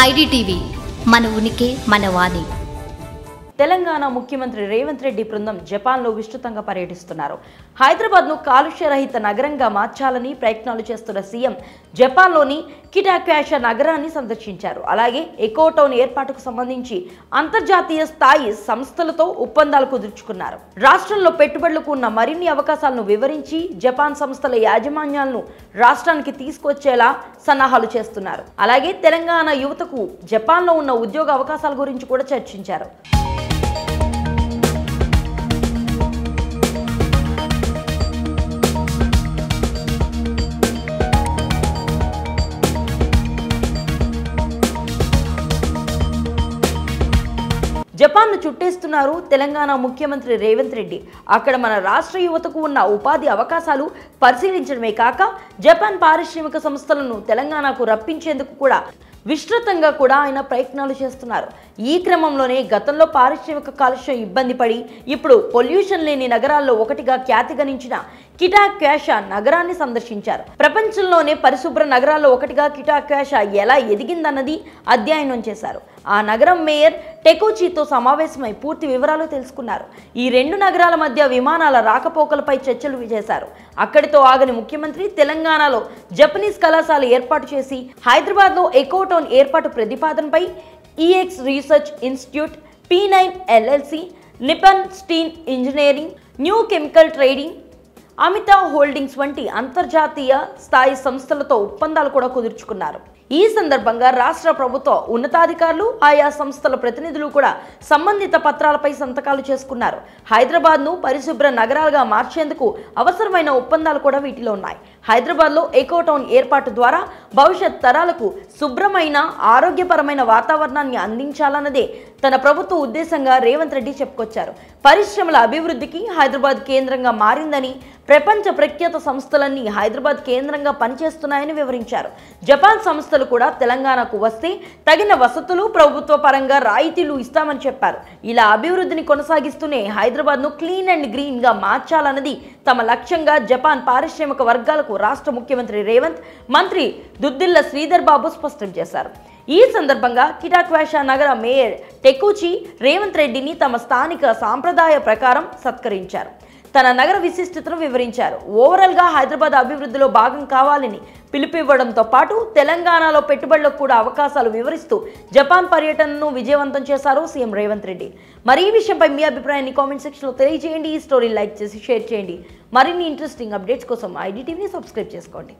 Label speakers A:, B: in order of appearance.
A: IDTV మన ఉనికి మన వాణి.
B: తెలంగాణ ముఖ్యమంత్రి రేవంత్ రెడ్డి బృందం జపాన్లో విస్తృతంగా పర్యటిస్తున్నారు. హైదరాబాద్ను కాలుష్య రహిత నగరంగా మార్చాలని ప్రయత్నాలు చేస్తున్న సీఎం జపాన్లోని కిటాక్యాషా నగరాన్ని సందర్శించారు. అలాగే ఎకోటౌన్ ఏర్పాటుకు సంబంధించి అంతర్జాతీయ స్థాయి సంస్థలతో ఒప్పందాలు కుదుర్చుకున్నారు. రాష్ట్రంలో పెట్టుబడులకు ఉన్న మరిన్ని అవకాశాలను వివరించి జపాన్ సంస్థల యాజమాన్యాలను రాష్ట్రానికి తీసుకొచ్చేలా సన్నాహాలు చేస్తున్నారు. అలాగే తెలంగాణ యువతకు జపాన్లో ఉన్న ఉద్యోగ అవకాశాల గురించి కూడా చర్చించారు. జపాన్ను చుట్టేస్తున్నారు తెలంగాణ ముఖ్యమంత్రి రేవంత్ రెడ్డి. అక్కడ మన రాష్ట్ర యువతకు ఉన్న ఉపాధి అవకాశాలు పరిశీలించడమే కాక జపాన్ పారిశ్రామిక సంస్థలను తెలంగాణకు రప్పించేందుకు కూడా విస్తృతంగా కూడా ఆయన ప్రయత్నాలు చేస్తున్నారు. ఈ క్రమంలోనే గతంలో పారిశ్రామిక కాలుష్యం ఇబ్బంది పడి ఇప్పుడు పొల్యూషన్ లేని నగరాల్లో ఒకటిగా ఖ్యాతిగణించిన కిటాక్యాషా నగరాన్ని సందర్శించారు. ప్రపంచంలోనే పరిశుభ్ర నగరాల్లో ఒకటిగా కిటాక్యాషా ఎలా ఎదిగిందన్నది అధ్యయనం చేశారు. ఆ నగరం మేయర్ టెకోచితో సమావేశమై పూర్తి వివరాలు తెలుసుకున్నారు. ఈ రెండు నగరాల మధ్య విమానాల రాకపోకలపై చర్చలు చేశారు. అక్కడితో ఆగని ముఖ్యమంత్రి తెలంగాణలో జపనీస్ కళాశాల ఏర్పాటు చేసి హైదరాబాద్లో ఎకోటౌన్ ఏర్పాటు ప్రతిపాదనపై EX Research Institute, P9 LLC, Nippon Steel Engineering, New Chemical Trading, Amita Holdings వంటి అంతర్జాతీయ స్థాయి సంస్థలతో ఒప్పందాలు కూడా కుదుర్చుకున్నారు. ఈ సందర్భంగా రాష్ట్ర ప్రభుత్వ ఉన్నతాధికారులు, ఆయా సంస్థల ప్రతినిధులు కూడా సంబంధిత పత్రాలపై సంతకాలు చేసుకున్నారు. హైదరాబాద్ను పరిశుభ్ర నగరాలుగా మార్చేందుకు అవసరమైన ఒప్పందాలు కూడా వీటిలో ఉన్నాయి. హైదరాబాద్లో ఎకోటౌన్ ఏర్పాటు ద్వారా భవిష్యత్ తరాలకు శుభ్రమైన ఆరోగ్యపరమైన వాతావరణాన్ని అందించాలన్నదే తన ప్రభుత్వ ఉద్దేశంగా రేవంత్ రెడ్డి చెప్పుకొచ్చారు. పరిశ్రమల అభివృద్ధికి హైదరాబాద్ కేంద్రంగా మారిందని, ప్రపంచ ప్రఖ్యాత సంస్థలన్నీ హైదరాబాద్ కేంద్రంగా పనిచేస్తున్నాయని వివరించారు. జపాన్ సంస్థలు కూడా తెలంగాణకు వస్తే తగిన వసతులు, ప్రభుత్వ పరంగా రాయితీలు ఇస్తామని చెప్పారు. ఇలా అభివృద్ధిని కొనసాగిస్తూనే హైదరాబాద్ను క్లీన్ అండ్ గ్రీన్గా మార్చాలన్నది తమ లక్ష్యంగా జపాన్ పారిశ్రామిక వర్గాలకు రాష్ట్ర ముఖ్యమంత్రి రేవంత్, మంత్రి దుద్దిల్ల శ్రీధర్ బాబు స్పష్టం చేశారు. ఈ సందర్భంగా కిటాక్యాషా నగర మేయర్ టెకోచి రేవంత్ రెడ్డిని తమ స్థానిక సాంప్రదాయ ప్రకారం సత్కరించారు. తన నగర విశిష్టతను వివరించారు. ఓవరాల్గా హైదరాబాద్ అభివృద్ధిలో భాగం కావాలని పిలుపివ్వడంతో పాటు తెలంగాణలో పెట్టుబడులకు కూడా అవకాశాలు వివరిస్తూ జపాన్ పర్యటనను విజయవంతం చేశారు సీఎం రేవంత్ రెడ్డి. మరి ఈ విషయంపై మీ అభిప్రాయాన్ని కామెంట్ సెక్షన్లో తెలియజేయండి. ఈ స్టోరీ లైక్ చేసి షేర్ చేయండి. మరిన్ని ఇంట్రెస్టింగ్ అప్డేట్స్ కోసం ఐడిటీవీని సబ్స్క్రైబ్ చేసుకోండి.